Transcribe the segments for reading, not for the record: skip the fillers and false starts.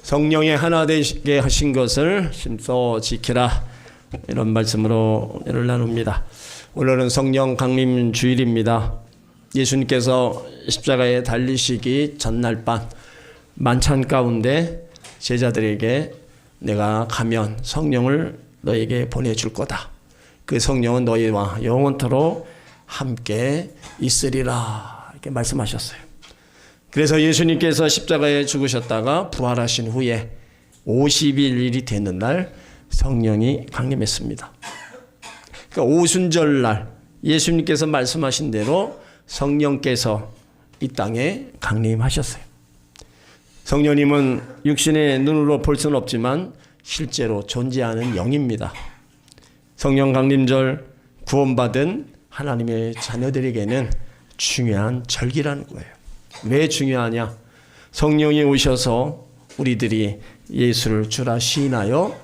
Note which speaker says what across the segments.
Speaker 1: 성령의 하나 되게 하신 것을 힘써 지키라, 이런 말씀으로 오늘 나눕니다. 오늘은 성령 강림 주일입니다. 예수님께서 십자가에 달리시기 전날 밤 만찬 가운데 제자들에게 내가 가면 성령을 너에게 보내줄 거다. 그 성령은 너희와 영원토록 함께 있으리라, 이렇게 말씀하셨어요. 그래서 예수님께서 십자가에 죽으셨다가 부활하신 후에 50일이 되는 날 성령이 강림했습니다. 그러니까 오순절날 예수님께서 말씀하신 대로 성령께서 이 땅에 강림하셨어요. 성령님은 육신의 눈으로 볼 수는 없지만 실제로 존재하는 영입니다. 성령 강림절, 구원받은 하나님의 자녀들에게는 중요한 절기라는 거예요. 왜 중요하냐? 성령이 오셔서 우리들이 예수를 주라 시인하여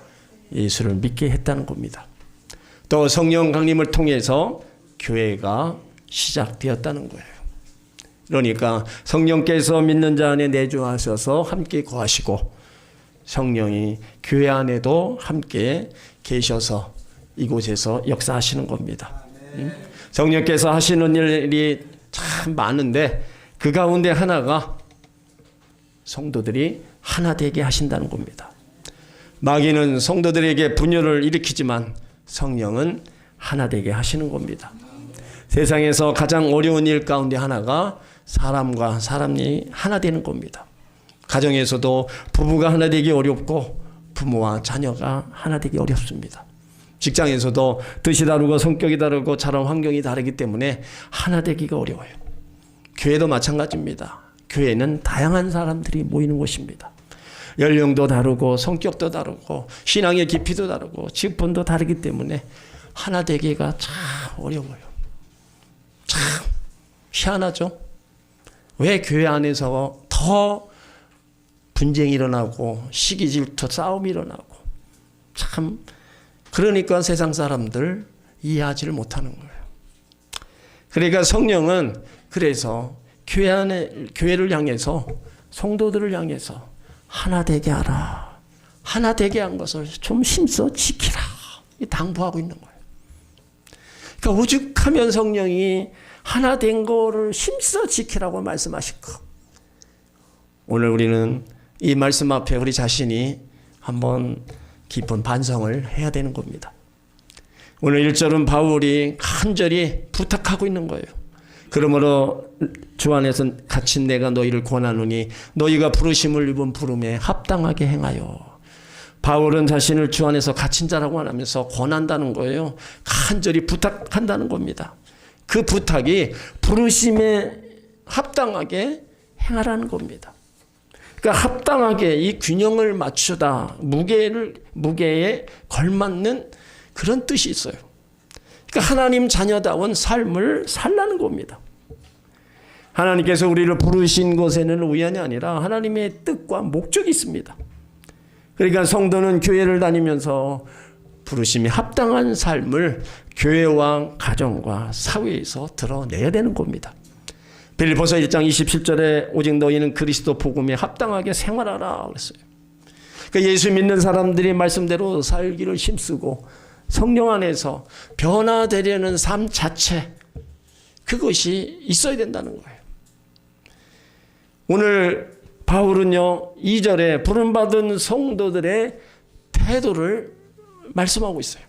Speaker 1: 예수를 믿게 했다는 겁니다. 또 성령 강림을 통해서 교회가 시작되었다는 거예요. 그러니까 성령께서 믿는 자 안에 내주하셔서 함께 거하시고 성령이 교회 안에도 함께 계셔서 이곳에서 역사하시는 겁니다. 성령께서 하시는 일이 참 많은데 그 가운데 하나가 성도들이 하나 되게 하신다는 겁니다. 마귀는 성도들에게 분열을 일으키지만 성령은 하나 되게 하시는 겁니다. 세상에서 가장 어려운 일 가운데 하나가 사람과 사람이 하나 되는 겁니다. 가정에서도 부부가 하나 되기 어렵고 부모와 자녀가 하나 되기 어렵습니다. 직장에서도 뜻이 다르고 성격이 다르고 자란 환경이 다르기 때문에 하나 되기가 어려워요. 교회도 마찬가지입니다. 교회는 다양한 사람들이 모이는 곳입니다. 연령도 다르고 성격도 다르고 신앙의 깊이도 다르고 직분도 다르기 때문에 하나 되기가 참 어려워요. 참 희한하죠? 왜 교회 안에서 더 분쟁이 일어나고 시기 질투 싸움이 일어나고 참 그러니까 세상 사람들 이해하지를 못하는 거예요. 그러니까 성령은 그래서 교회 안에 교회를 향해서 성도들을 향해서 하나 되게 하라. 하나 되게 한 것을 좀 힘써 지키라. 당부하고 있는 거예요. 그러니까 오죽하면 성령이 하나 된 거를 힘써 지키라고 말씀하실까. 오늘 우리는 이 말씀 앞에 우리 자신이 한번 깊은 반성을 해야 되는 겁니다. 오늘 1절은 바울이 간절히 부탁하고 있는 거예요. 그러므로 주 안에서 갇힌 내가 너희를 권하노니 너희가 부르심을 입은 부름에 합당하게 행하여. 바울은 자신을 주 안에서 갇힌 자라고 하면서 권한다는 거예요. 간절히 부탁한다는 겁니다. 그 부탁이 부르심에 합당하게 행하라는 겁니다. 그러니까 합당하게 이 균형을 맞추다, 무게에 걸맞는 그런 뜻이 있어요. 그러니까 하나님 자녀다운 삶을 살라는 겁니다. 하나님께서 우리를 부르신 것에는 우연이 아니라 하나님의 뜻과 목적이 있습니다. 그러니까 성도는 교회를 다니면서 부르심이 합당한 삶을 교회와 가정과 사회에서 드러내야 되는 겁니다. 빌립보서 1장 27절에 오직 너희는 그리스도 복음에 합당하게 생활하라 그랬어요. 그러니까 예수 믿는 사람들이 말씀대로 살기를 힘쓰고 성령 안에서 변화되려는 삶 자체, 그것이 있어야 된다는 거예요. 오늘 바울은요 2절에 부름받은 성도들의 태도를 말씀하고 있어요.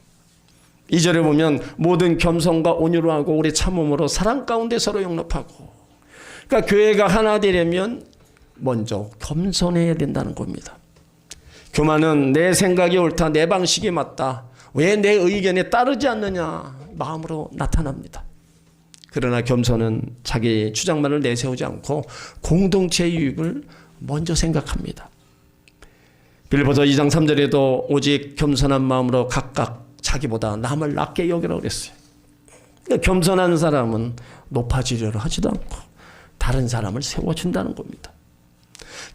Speaker 1: 2절에 보면 모든 겸손과 온유로 하고 오래 참음으로 사랑 가운데 서로 용납하고. 그러니까 교회가 하나 되려면 먼저 겸손해야 된다는 겁니다. 교만은 내 생각이 옳다, 내 방식이 맞다, 왜 내 의견에 따르지 않느냐 마음으로 나타납니다. 그러나 겸손은 자기 주장만을 내세우지 않고 공동체 유익을 먼저 생각합니다. 빌립보서 2장 3절에도 오직 겸손한 마음으로 각각 자기보다 남을 낮게 여기라고 그랬어요. 그러니까 겸손한 사람은 높아지려고 하지도 않고 다른 사람을 세워준다는 겁니다.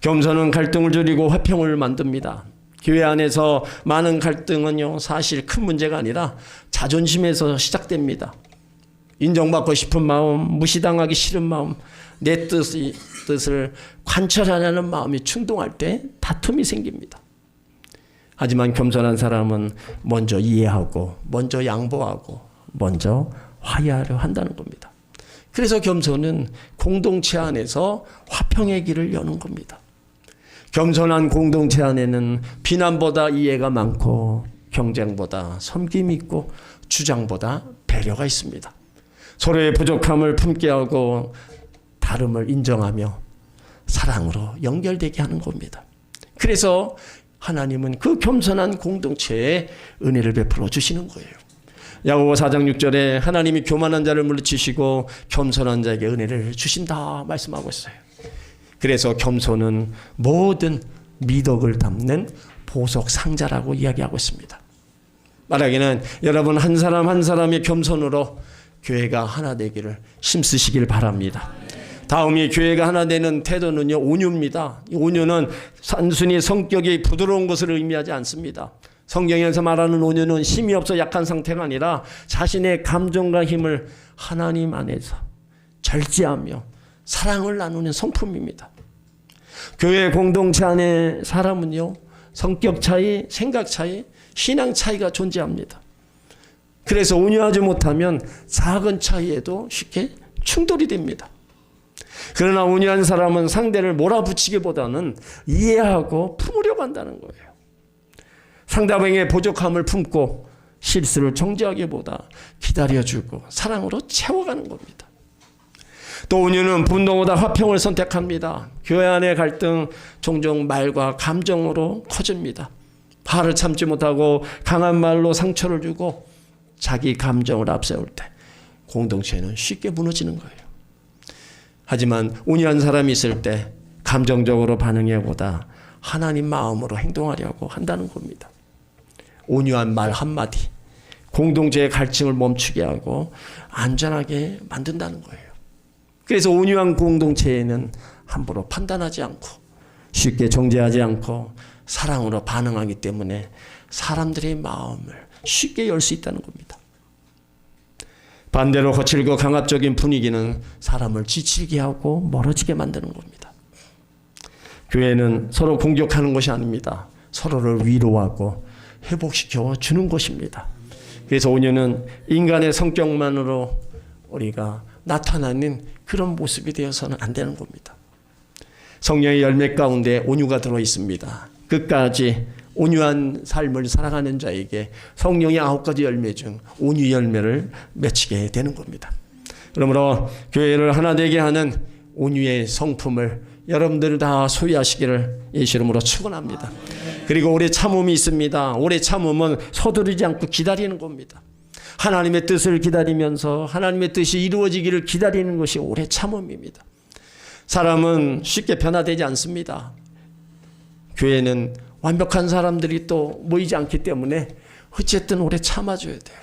Speaker 1: 겸손은 갈등을 줄이고 화평을 만듭니다. 교회 안에서 많은 갈등은요 사실 큰 문제가 아니라 자존심에서 시작됩니다. 인정받고 싶은 마음, 무시당하기 싫은 마음, 내 뜻을 관철하려는 마음이 충동할 때 다툼이 생깁니다. 하지만 겸손한 사람은 먼저 이해하고 먼저 양보하고 먼저 화해하려 한다는 겁니다. 그래서 겸손은 공동체 안에서 화평의 길을 여는 겁니다. 겸손한 공동체 안에는 비난보다 이해가 많고 경쟁보다 섬김이 있고 주장보다 배려가 있습니다. 서로의 부족함을 품게 하고 다름을 인정하며 사랑으로 연결되게 하는 겁니다. 그래서 하나님은 그 겸손한 공동체에 은혜를 베풀어 주시는 거예요. 야고보 4장 6절에 하나님이 교만한 자를 물리치시고 겸손한 자에게 은혜를 주신다 말씀하고 있어요. 그래서 겸손은 모든 미덕을 담는 보석 상자라고 이야기하고 있습니다. 말하기는 여러분 한 사람 한 사람의 겸손으로 교회가 하나 되기를 힘쓰시길 바랍니다. 다음이 교회가 하나 되는 태도는요, 온유입니다. 이 온유는 단순히 성격이 부드러운 것을 의미하지 않습니다. 성경에서 말하는 온유는 힘이 없어 약한 상태가 아니라 자신의 감정과 힘을 하나님 안에서 절제하며 사랑을 나누는 성품입니다. 교회 공동체 안에 사람은요, 성격 차이, 생각 차이, 신앙 차이가 존재합니다. 그래서 온유하지 못하면 작은 차이에도 쉽게 충돌이 됩니다. 그러나 온유한 사람은 상대를 몰아붙이기보다는 이해하고 품으려고 한다는 거예요. 상대방의 부족함을 품고 실수를 정죄하기보다 기다려주고 사랑으로 채워가는 겁니다. 또 온유는 분노보다 화평을 선택합니다. 교회 안의 갈등 종종 말과 감정으로 커집니다. 화를 참지 못하고 강한 말로 상처를 주고 자기 감정을 앞세울 때 공동체는 쉽게 무너지는 거예요. 하지만 온유한 사람이 있을 때 감정적으로 반응해보다 하나님 마음으로 행동하려고 한다는 겁니다. 온유한 말 한마디, 공동체의 갈증을 멈추게 하고 안전하게 만든다는 거예요. 그래서 온유한 공동체에는 함부로 판단하지 않고 쉽게 정죄하지 않고 사랑으로 반응하기 때문에 사람들의 마음을 쉽게 열 수 있다는 겁니다. 반대로 거칠고 강압적인 분위기는 사람을 지치게 하고 멀어지게 만드는 겁니다. 교회는 서로 공격하는 것이 아닙니다. 서로를 위로하고 회복시켜 주는 것입니다. 그래서 온유는 인간의 성격만으로 우리가 나타나는 그런 모습이 되어서는 안 되는 겁니다. 성령의 열매 가운데 온유가 들어 있습니다. 끝까지 온유한 삶을 살아가는 자에게 성령의 9가지 열매 중 온유 열매를 맺히게 되는 겁니다. 그러므로 교회를 하나 되게 하는 온유의 성품을 여러분들 다 소유하시기를 예수 이름으로 축원합니다. 그리고 오래 참음이 있습니다. 오래 참음은 서두르지 않고 기다리는 겁니다. 하나님의 뜻을 기다리면서 하나님의 뜻이 이루어지기를 기다리는 것이 오래 참음입니다. 사람은 쉽게 변화되지 않습니다. 교회는 완벽한 사람들이 또 모이지 않기 때문에 어쨌든 오래 참아줘야 돼요.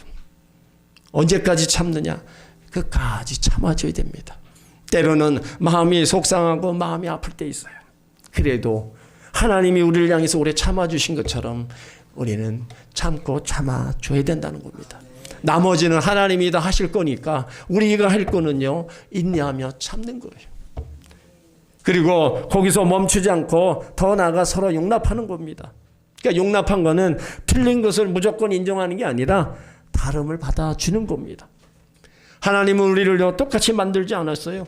Speaker 1: 언제까지 참느냐? 끝까지 참아줘야 됩니다. 때로는 마음이 속상하고 마음이 아플 때 있어요. 그래도 하나님이 우리를 향해서 오래 참아주신 것처럼 우리는 참고 참아줘야 된다는 겁니다. 나머지는 하나님이 다 하실 거니까 우리가 할 거는요, 인내하며 참는 거예요. 그리고 거기서 멈추지 않고 더 나아가 서로 용납하는 겁니다. 그러니까 용납한 거는 틀린 것을 무조건 인정하는 게 아니라 다름을 받아주는 겁니다. 하나님은 우리를 똑같이 만들지 않았어요.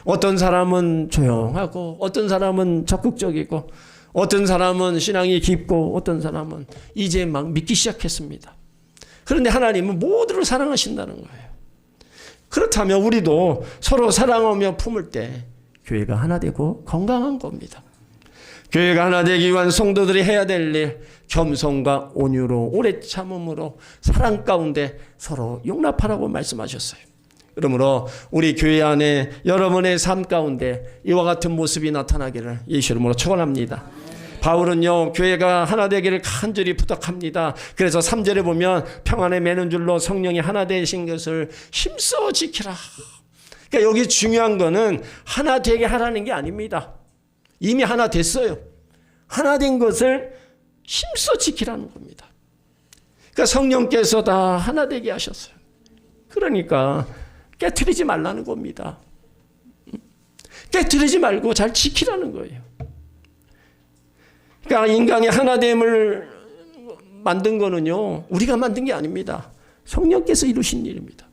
Speaker 1: 어떤 사람은 조용하고 어떤 사람은 적극적이고 어떤 사람은 신앙이 깊고 어떤 사람은 이제 막 믿기 시작했습니다. 그런데 하나님은 모두를 사랑하신다는 거예요. 그렇다면 우리도 서로 사랑하며 품을 때 교회가 하나 되고 건강한 겁니다. 교회가 하나 되기 위한 성도들이 해야 될 일, 겸손과 온유로 오래 참음으로 사랑 가운데 서로 용납하라고 말씀하셨어요. 그러므로 우리 교회 안에 여러분의 삶 가운데 이와 같은 모습이 나타나기를 예수 이름으로 축원합니다. 바울은요, 교회가 하나 되기를 간절히 부탁합니다. 그래서 3절에 보면 평안에 매는 줄로 성령이 하나 되신 것을 힘써 지키라. 그러니까 여기 중요한 거는 하나 되게 하라는 게 아닙니다. 이미 하나 됐어요. 하나 된 것을 힘써 지키라는 겁니다. 그러니까 성령께서 다 하나 되게 하셨어요. 그러니까 깨트리지 말라는 겁니다. 깨트리지 말고 잘 지키라는 거예요. 그러니까 인간의 하나됨을 만든 거는요, 우리가 만든 게 아닙니다. 성령께서 이루신 일입니다.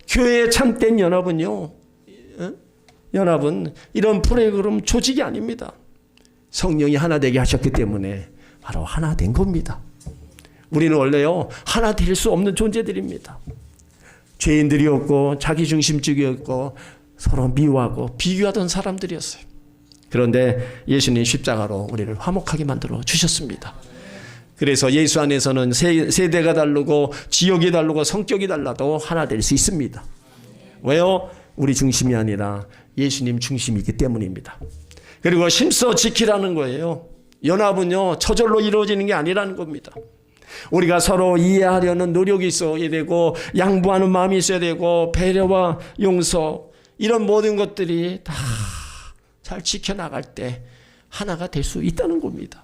Speaker 1: 교회의 참된 연합은요, 연합은 이런 프로그램 조직이 아닙니다. 성령이 하나 되게 하셨기 때문에 바로 하나 된 겁니다. 우리는 원래요, 하나 될 수 없는 존재들입니다. 죄인들이었고 자기중심적이었고 서로 미워하고 비교하던 사람들이었어요. 그런데 예수님 십자가로 우리를 화목하게 만들어 주셨습니다. 그래서 예수 안에서는 세대가 다르고 지역이 다르고 성격이 달라도 하나 될 수 있습니다. 왜요? 우리 중심이 아니라 예수님 중심이기 때문입니다. 그리고 힘써 지키라는 거예요. 연합은요, 저절로 이루어지는 게 아니라는 겁니다. 우리가 서로 이해하려는 노력이 있어야 되고, 양보하는 마음이 있어야 되고, 배려와 용서, 이런 모든 것들이 다 잘 지켜나갈 때 하나가 될 수 있다는 겁니다.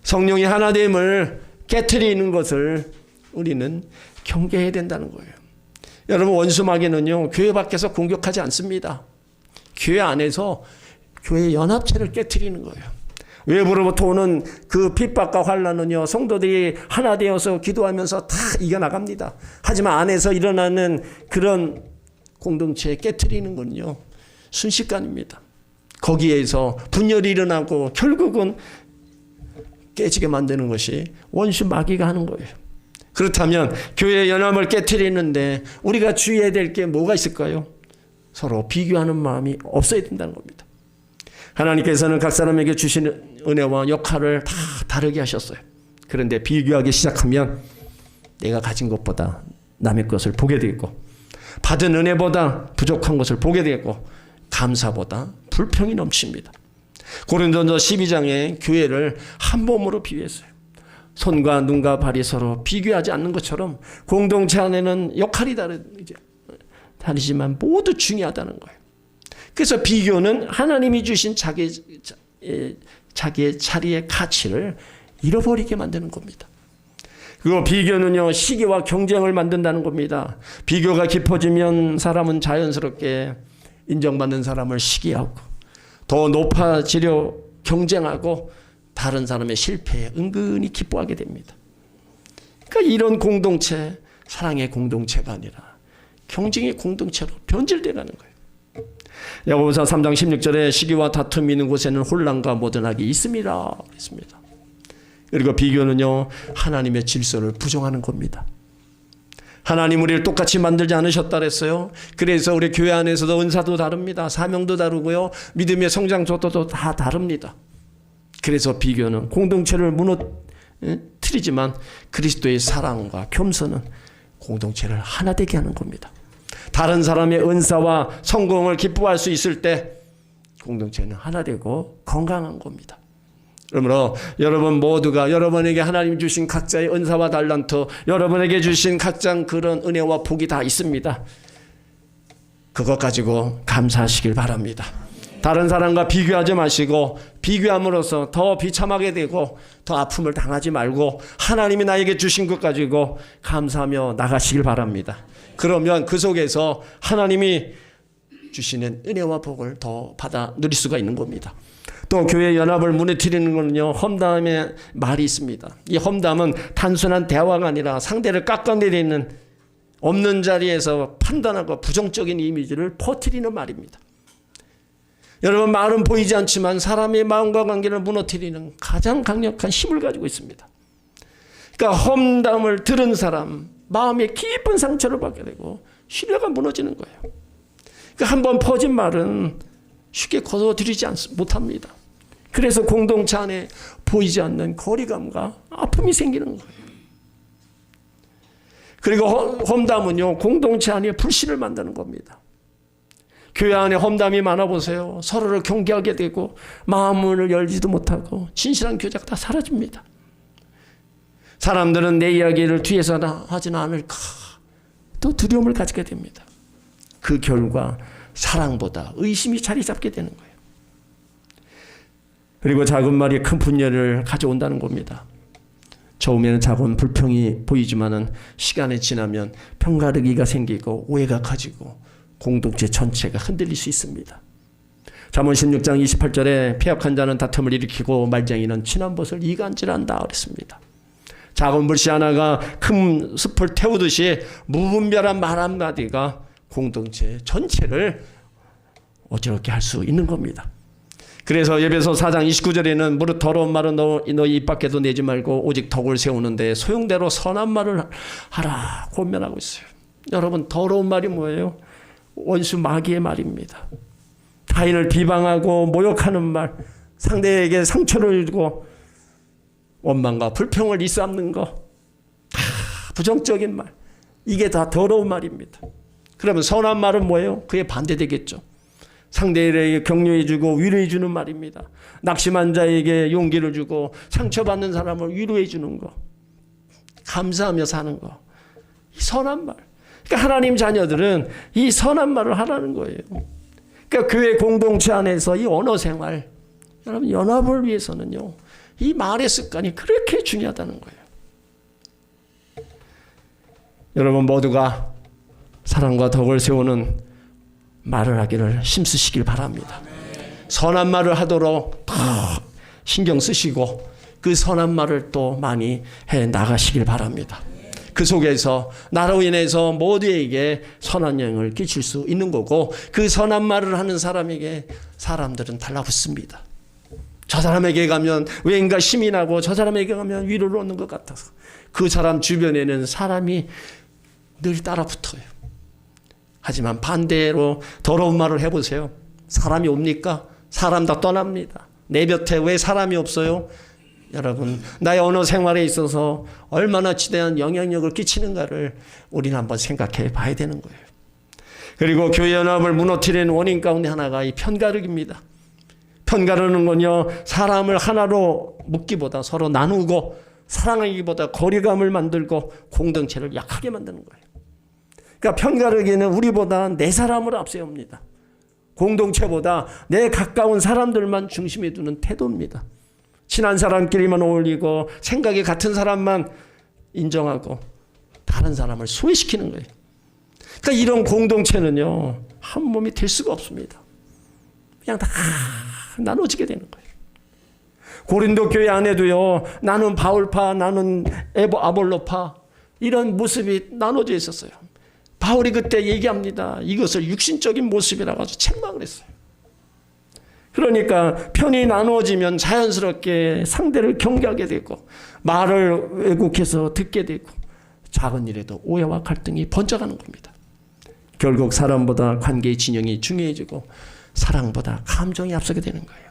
Speaker 1: 성령의 하나됨을 깨트리는 것을 우리는 경계해야 된다는 거예요. 여러분, 원수마귀는요, 교회 밖에서 공격하지 않습니다. 교회 안에서 교회 연합체를 깨트리는 거예요. 외부로부터 오는 그 핍박과 환난은요, 성도들이 하나 되어서 기도하면서 다 이겨나갑니다. 하지만 안에서 일어나는 그런 공동체에 깨트리는 건요, 순식간입니다. 거기에서 분열이 일어나고 결국은 깨지게 만드는 것이 원수 마귀가 하는 거예요. 그렇다면 교회의 연합을 깨트리는데 우리가 주의해야 될 게 뭐가 있을까요? 서로 비교하는 마음이 없어야 된다는 겁니다. 하나님께서는 각 사람에게 주시는 은혜와 역할을 다 다르게 하셨어요. 그런데 비교하기 시작하면 내가 가진 것보다 남의 것을 보게 되고, 받은 은혜보다 부족한 것을 보게 되고, 감사보다 불평이 넘칩니다. 고린도전서 12장에 교회를 한 몸으로 비유했어요. 손과 눈과 발이 서로 비교하지 않는 것처럼 공동체 안에는 역할이 다르지만 모두 중요하다는 거예요. 그래서 비교는 하나님이 주신 자기의 자리의 가치를 잃어버리게 만드는 겁니다. 그리고 비교는요, 시기와 경쟁을 만든다는 겁니다. 비교가 깊어지면 사람은 자연스럽게 인정받는 사람을 시기하고 더 높아지려 경쟁하고 다른 사람의 실패에 은근히 기뻐하게 됩니다. 그러니까 이런 공동체, 사랑의 공동체가 아니라 경쟁의 공동체로 변질되라는 거예요. 야고보서 3장 16절에 시기와 다툼이 있는 곳에는 혼란과 모든 악이 있음이라 했습니다. 그리고 비교는요, 하나님의 질서를 부정하는 겁니다. 하나님 우리를 똑같이 만들지 않으셨다 그랬어요. 그래서 우리 교회 안에서도 은사도 다릅니다. 사명도 다르고요, 믿음의 성장 속도도 다 다릅니다. 그래서 비교는 공동체를 무너뜨리지만 그리스도의 사랑과 겸손은 공동체를 하나 되게 하는 겁니다. 다른 사람의 은사와 성공을 기뻐할 수 있을 때 공동체는 하나 되고 건강한 겁니다. 그러므로 여러분 모두가 여러분에게 하나님 주신 각자의 은사와 달란트, 여러분에게 주신 각자 그런 은혜와 복이 다 있습니다. 그것 가지고 감사하시길 바랍니다. 다른 사람과 비교하지 마시고, 비교함으로써 더 비참하게 되고 더 아픔을 당하지 말고 하나님이 나에게 주신 것 가지고 감사하며 나가시길 바랍니다. 그러면 그 속에서 하나님이 주시는 은혜와 복을 더 받아 누릴 수가 있는 겁니다. 또 교회 연합을 무너뜨리는 것은요, 험담의 말이 있습니다. 이 험담은 단순한 대화가 아니라 상대를 깎아내리는, 없는 자리에서 판단하고 부정적인 이미지를 퍼뜨리는 말입니다. 여러분, 말은 보이지 않지만 사람의 마음과 관계를 무너뜨리는 가장 강력한 힘을 가지고 있습니다. 그러니까 험담을 들은 사람 마음에 깊은 상처를 받게 되고 신뢰가 무너지는 거예요. 그러니까 한번 퍼진 말은 쉽게 거둬들이지 못합니다. 그래서 공동체 안에 보이지 않는 거리감과 아픔이 생기는 거예요. 그리고 험담은요, 공동체 안에 불신을 만드는 겁니다. 교회 안에 험담이 많아 보세요. 서로를 경계하게 되고 마음을 열지도 못하고 진실한 교제가 다 사라집니다. 사람들은 내 이야기를 뒤에서 하지는 않을까 또 두려움을 가지게 됩니다. 그 결과 사랑보다 의심이 자리 잡게 되는 거예요. 그리고 작은 말이 큰 분열을 가져온다는 겁니다. 처음에는 작은 불평이 보이지만은 시간이 지나면 편가르기가 생기고 오해가 커지고 공동체 전체가 흔들릴 수 있습니다. 잠언 16장 28절에 패역한 자는 다툼을 일으키고 말쟁이는 친한 벗을 이간질한다 그랬습니다. 작은 불씨 하나가 큰 숲을 태우듯이 무분별한 말 한마디가 공동체 전체를 어지럽게 할 수 있는 겁니다. 그래서 에베소 4장 29절에는 무릇 더러운 말은 너희 입 밖에도 내지 말고 오직 덕을 세우는데 소용대로 선한 말을 하라 권면하고 있어요. 여러분, 더러운 말이 뭐예요? 원수 마귀의 말입니다. 타인을 비방하고 모욕하는 말, 상대에게 상처를 주고 원망과 불평을 일삼는 거, 다 부정적인 말, 이게 다 더러운 말입니다. 그러면 선한 말은 뭐예요? 그에 반대되겠죠. 상대에게 격려해주고 위로해주는 말입니다. 낙심한 자에게 용기를 주고 상처받는 사람을 위로해주는 거, 감사하며 사는 거, 이 선한 말. 그러니까 하나님 자녀들은 이 선한 말을 하라는 거예요. 그러니까 교회 공동체 안에서 이 언어 생활, 여러분 연합을 위해서는요, 이 말의 습관이 그렇게 중요하다는 거예요. 여러분 모두가 사랑과 덕을 세우는 말을 하기를 힘쓰시길 바랍니다. 선한 말을 하도록 더 신경 쓰시고 그 선한 말을 또 많이 해 나가시길 바랍니다. 그 속에서 나로 인해서 모두에게 선한 영향을 끼칠 수 있는 거고, 그 선한 말을 하는 사람에게 사람들은 달라붙습니다. 저 사람에게 가면 왠가 힘이 나고 저 사람에게 가면 위로를 얻는 것 같아서 그 사람 주변에는 사람이 늘 따라붙어요. 하지만 반대로 더러운 말을 해보세요. 사람이 옵니까? 사람 다 떠납니다. 내 곁에 왜 사람이 없어요? 여러분, 나의 언어 생활에 있어서 얼마나 지대한 영향력을 끼치는가를 우리는 한번 생각해 봐야 되는 거예요. 그리고 교회 연합을 무너뜨리는 원인 가운데 하나가 이 편가르기입니다. 편가르는 건요, 사람을 하나로 묶기보다 서로 나누고 사랑하기보다 거리감을 만들고 공동체를 약하게 만드는 거예요. 그러니까 편가르기는 우리보다 내 사람을 앞세웁니다. 공동체보다 내 가까운 사람들만 중심에 두는 태도입니다. 친한 사람끼리만 어울리고 생각이 같은 사람만 인정하고 다른 사람을 소외시키는 거예요. 그러니까 이런 공동체는요, 한 몸이 될 수가 없습니다. 그냥 다 나눠지게 되는 거예요. 고린도 교회 안에도요, 나는 바울파, 나는 아볼로파, 이런 모습이 나눠져 있었어요. 바울이 그때 얘기합니다. 이것을 육신적인 모습이라고 아주 책망을 했어요. 그러니까 편이 나누어지면 자연스럽게 상대를 경계하게 되고 말을 왜곡해서 듣게 되고 작은 일에도 오해와 갈등이 번져가는 겁니다. 결국 사람보다 관계의 진영이 중요해지고 사랑보다 감정이 앞서게 되는 거예요.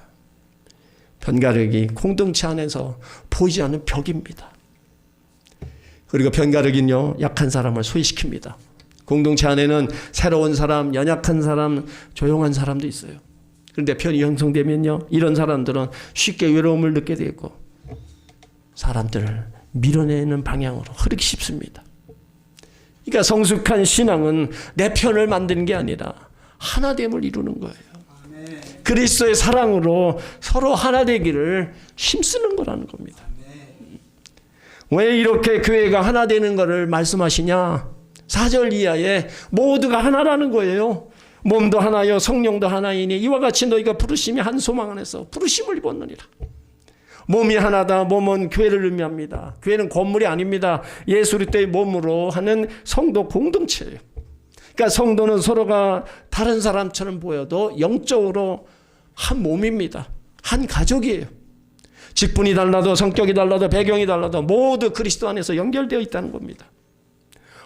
Speaker 1: 편가르기 공동체 안에서 보이지 않는 벽입니다. 그리고 편가르기는요, 약한 사람을 소외시킵니다. 공동체 안에는 새로운 사람, 연약한 사람, 조용한 사람도 있어요. 그런데 편이 형성되면요, 이런 사람들은 쉽게 외로움을 느끼게 되고 사람들을 밀어내는 방향으로 흐르기 쉽습니다. 그러니까 성숙한 신앙은 내 편을 만드는 게 아니라 하나됨을 이루는 거예요. 그리스도의 사랑으로 서로 하나 되기를 힘쓰는 거라는 겁니다. 왜 이렇게 교회가 하나 되는 것을 말씀하시냐? 4절 이하에 모두가 하나라는 거예요. 몸도 하나요 성령도 하나이니 이와 같이 너희가 부르심이 한 소망 안에서 부르심을 입었느니라. 몸이 하나다. 몸은 교회를 의미합니다. 교회는 건물이 아닙니다. 예수 그리스도의 몸으로 하는 성도 공동체예요. 그러니까 성도는 서로가 다른 사람처럼 보여도 영적으로 한 몸입니다. 한 가족이에요. 직분이 달라도 성격이 달라도 배경이 달라도 모두 그리스도 안에서 연결되어 있다는 겁니다.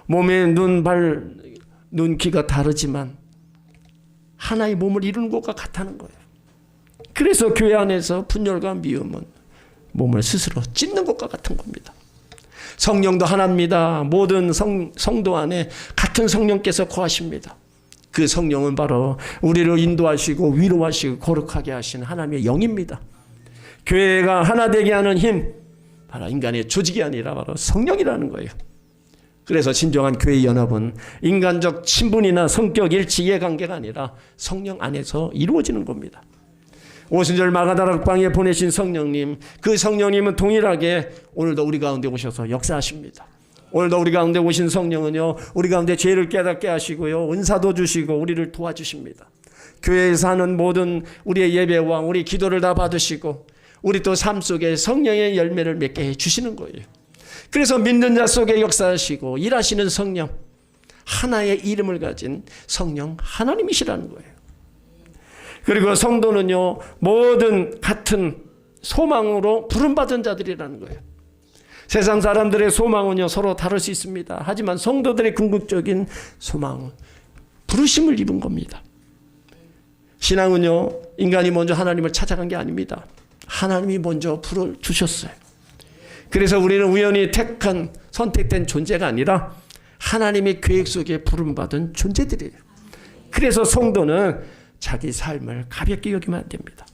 Speaker 1: 몸의 눈, 발, 눈, 귀가 다르지만 하나의 몸을 이루는 것과 같다는 거예요. 그래서 교회 안에서 분열과 미움은 몸을 스스로 찢는 것과 같은 겁니다. 성령도 하나입니다. 모든 성도 안에 같은 성령께서 거하십니다. 그 성령은 바로 우리를 인도하시고 위로하시고 거룩하게 하시는 하나님의 영입니다. 교회가 하나 되게 하는 힘, 바로 인간의 조직이 아니라 바로 성령이라는 거예요. 그래서 진정한 교회 연합은 인간적 친분이나 성격 일치 이해관계가 아니라 성령 안에서 이루어지는 겁니다. 오순절 마가다락방에 보내신 성령님, 그 성령님은 동일하게 오늘도 우리 가운데 오셔서 역사하십니다. 오늘도 우리 가운데 오신 성령은요, 우리 가운데 죄를 깨닫게 하시고요, 은사도 주시고 우리를 도와주십니다. 교회에서 하는 모든 우리의 예배와 우리 기도를 다 받으시고 우리 또 삶 속에 성령의 열매를 맺게 해주시는 거예요. 그래서 믿는 자 속에 역사하시고 일하시는 성령, 하나의 이름을 가진 성령 하나님이시라는 거예요. 그리고 성도는요, 모든 같은 소망으로 부름받은 자들이라는 거예요. 세상 사람들의 소망은요, 서로 다를 수 있습니다. 하지만 성도들의 궁극적인 소망은 부르심을 입은 겁니다. 신앙은요, 인간이 먼저 하나님을 찾아간 게 아닙니다. 하나님이 먼저 부르주셨어요. 그래서 우리는 우연히 택한, 선택된 존재가 아니라 하나님의 계획 속에 부름받은 존재들이에요. 그래서 성도는 자기 삶을 가볍게 여기면 안 됩니다.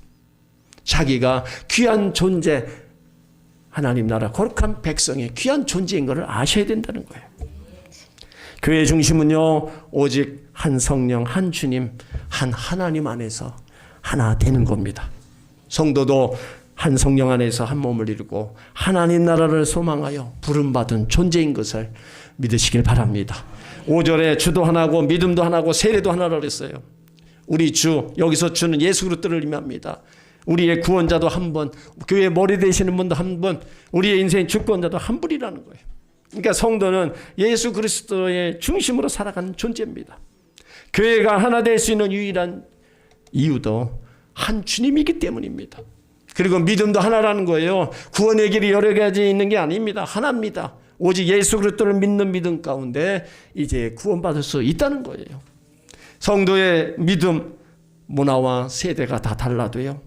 Speaker 1: 자기가 귀한 존재, 하나님 나라 거룩한 백성의 귀한 존재인 것을 아셔야 된다는 거예요. 교회의 중심은요, 오직 한 성령, 한 주님, 한 하나님 안에서 하나 되는 겁니다. 성도도 한 성령 안에서 한 몸을 이루고 하나님 나라를 소망하여 부름받은 존재인 것을 믿으시길 바랍니다. 5절에 주도 하나고 믿음도 하나고 세례도 하나라고 그랬어요. 우리 주, 여기서 주는 예수 그리스도를 의미합니다. 우리의 구원자도 한 분, 교회의 머리 되시는 분도 한 분, 우리의 인생의 주권자도 한 분이라는 거예요. 그러니까 성도는 예수 그리스도의 중심으로 살아가는 존재입니다. 교회가 하나 될 수 있는 유일한 이유도 한 주님이기 때문입니다. 그리고 믿음도 하나라는 거예요. 구원의 길이 여러 가지 있는 게 아닙니다. 하나입니다. 오직 예수 그리스도를 믿는 믿음 가운데 이제 구원받을 수 있다는 거예요. 성도의 믿음, 문화와 세대가 다 달라도요,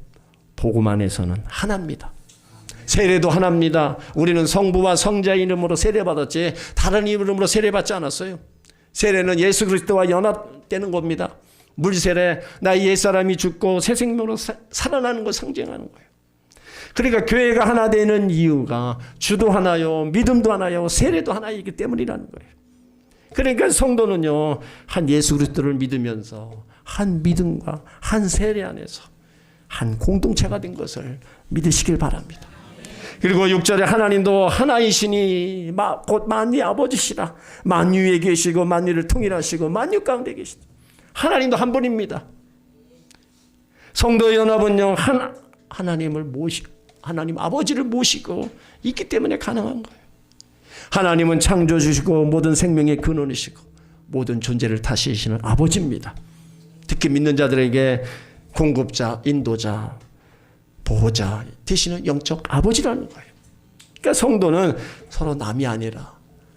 Speaker 1: 복음 안에서는 하나입니다. 세례도 하나입니다. 우리는 성부와 성자의 이름으로 세례받았지 다른 이름으로 세례받지 않았어요. 세례는 예수 그리스도와 연합되는 겁니다. 물세례, 나의 옛사람이 죽고 새 생명으로 살아나는 걸 상징하는 거예요. 그러니까 교회가 하나 되는 이유가 주도 하나요, 믿음도 하나요, 세례도 하나이기 때문이라는 거예요. 그러니까 성도는요, 한 예수 그리스도를 믿으면서 한 믿음과 한 세례 안에서 한 공동체가 된 것을 믿으시길 바랍니다. 그리고 6절에 하나님도 하나이시니 곧 만유의 아버지시라. 만유에 계시고 만유를 통일하시고 만유 가운데 계시다. 하나님도 한 분입니다. 성도의 연합은요, 하나님을 모시고 하나님 아버지를 모시고 있기 때문에 가능한 거예요. 하나님은 창조주시고 모든 생명의 근원이시고 모든 존재를 다스리시는 아버지입니다. 특히 믿는 자들에게 공급자, 인도자, 보호자 되시는 영적 아버지라는 거예요. 그러니까 성도는 서로 남이 아니라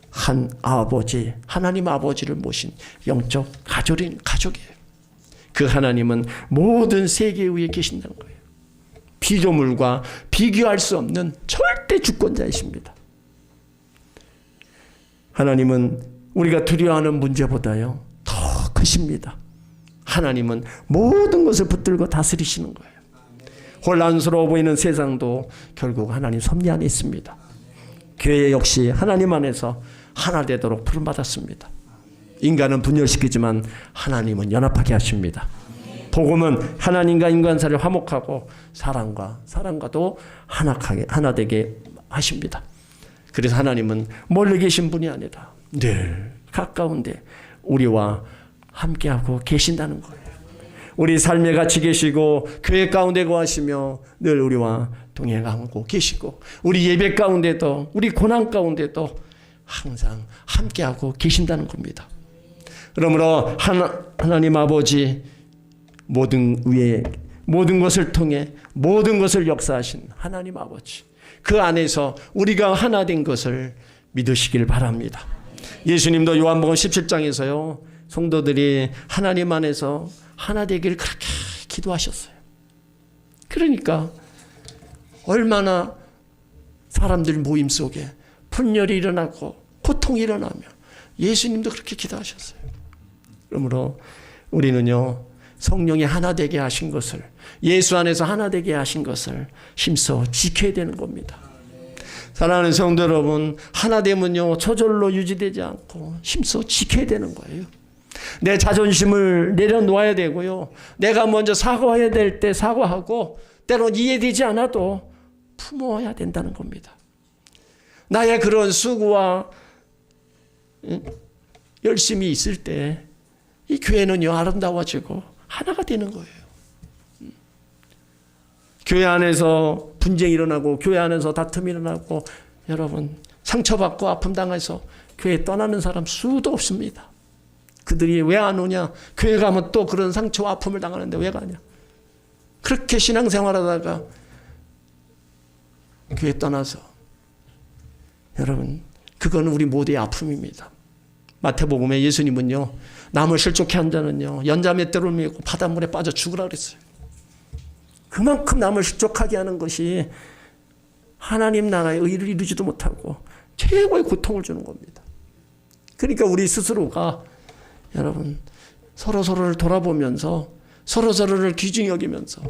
Speaker 1: 한 아버지, 하나님 아버지를 모신 영적 가족이에요. 그 하나님은 모든 세계 위에 계신다는 거예요. 피조물과 비교할 수 없는 절대 주권자이십니다. 하나님은 우리가 두려워하는 문제보다요 더 크십니다. 하나님은 모든 것을 붙들고 다스리시는 거예요. 혼란스러워 보이는 세상도 결국 하나님 섭리 안에 있습니다. 교회 역시 하나님 안에서 하나 되도록 부름받았습니다. 인간은 분열시키지만 하나님은 연합하게 하십니다. 복음은 하나님과 인간사를 화목하고 사람과도 하나 되게 하십니다. 그래서 하나님은 멀리 계신 분이 아니라 늘 가까운데 우리와 함께하고 계신다는 거예요. 우리 삶에 같이 계시고 교회 가운데 거하시며 늘 우리와 동행하고 계시고 우리 예배 가운데도 우리 고난 가운데도 항상 함께하고 계신다는 겁니다. 그러므로 하나님 아버지 모든 것을 통해 모든 것을 역사하신 하나님 아버지, 그 안에서 우리가 하나 된 것을 믿으시길 바랍니다. 예수님도 요한복음 17장에서요 성도들이 하나님 안에서 하나 되길 그렇게 기도하셨어요. 그러니까 얼마나 사람들 모임 속에 분열이 일어나고 고통이 일어나며 예수님도 그렇게 기도하셨어요. 그러므로 우리는요 성령이 하나 되게 하신 것을, 예수 안에서 하나 되게 하신 것을 힘써 지켜야 되는 겁니다. 사랑하는 성도 여러분, 하나 되면요 저절로 유지되지 않고 힘써 지켜야 되는 거예요. 내 자존심을 내려놓아야 되고요, 내가 먼저 사과해야 될 때 사과하고 때론 이해되지 않아도 품어야 된다는 겁니다. 나의 그런 수고와 열심히 있을 때 이 교회는요 아름다워지고 하나가 되는 거예요. 교회 안에서 분쟁이 일어나고 교회 안에서 다툼이 일어나고 여러분 상처받고 아픔 당해서 교회 떠나는 사람 수도 없습니다. 그들이 왜 안 오냐? 교회 가면 또 그런 상처와 아픔을 당하는데 왜 가냐? 그렇게 신앙생활하다가 교회 떠나서 여러분 그거는 우리 모두의 아픔입니다. 마태복음에 예수님은요 남을 실족해 한 자는요 연자맷대로 밀고 바닷물에 빠져 죽으라 그랬어요. 그만큼 남을 실족하게 하는 것이 하나님 나라의 의를 이루지도 못하고 최고의 고통을 주는 겁니다. 그러니까 우리 스스로가 여러분 서로서로를 돌아보면서 서로서로를 귀중히 여기면서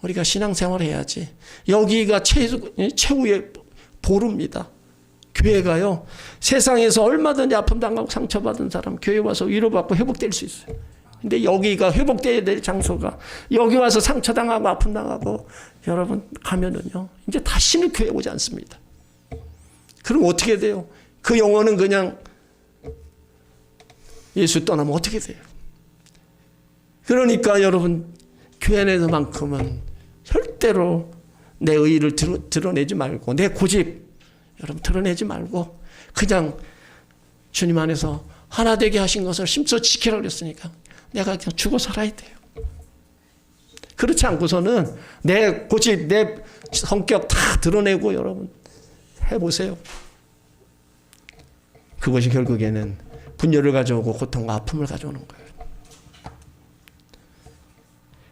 Speaker 1: 우리가 신앙생활을 해야지. 여기가 최후의 보루입니다. 교회가요 세상에서 얼마든지 아픔 당하고 상처받은 사람 교회 와서 위로받고 회복될 수 있어요. 근데 여기가 회복돼야 될 장소가 여기 와서 상처당하고 아픔 당하고 여러분 가면은요 이제 다시는 교회 오지 않습니다. 그럼 어떻게 돼요? 그 영혼은 그냥 예수 떠나면 어떻게 돼요? 그러니까 여러분 교회 내에서만큼은 절대로 내 의의를 드러내지 말고 내 고집 여러분 드러내지 말고 그냥 주님 안에서 하나 되게 하신 것을 힘써 지키라고 그랬으니까 내가 그냥 죽어 살아야 돼요. 그렇지 않고서는 내 고집 내 성격 다 드러내고 여러분 해보세요. 그것이 결국에는 분열을 가져오고 고통과 아픔을 가져오는 거예요.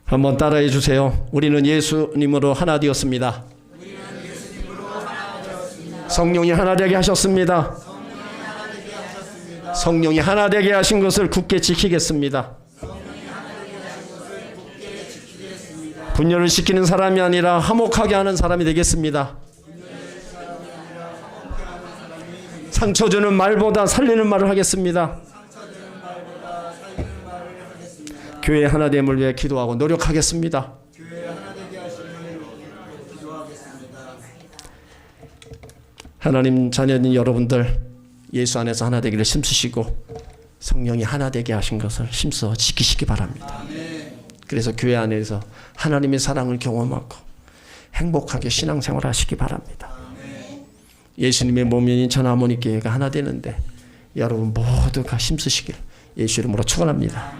Speaker 1: 한번 따라해 주세요. 우리는 예수님으로 하나 되었습니다. 성령이 하나 되게 하셨습니다. 성령이 하나 되게 하신 것을 굳게 지키겠습니다. 분열을 시키는 사람이 아니라 화목하게 하는 사람이 되겠습니다. 상처 주는 말보다 살리는 말을 하겠습니다. 교회 하나됨을 위해 기도하고 노력하겠습니다. 하나님 자녀인 여러분들 예수 안에서 하나 되기를 힘쓰시고 성령이 하나 되게 하신 것을 힘써 지키시기 바랍니다. 그래서 교회 안에서 하나님의 사랑을 경험하고 행복하게 신앙생활 하시기 바랍니다. 예수님의 몸인 전하모니교회가 하나 되는데 여러분 모두가 힘쓰시길 예수 이름으로 축원합니다.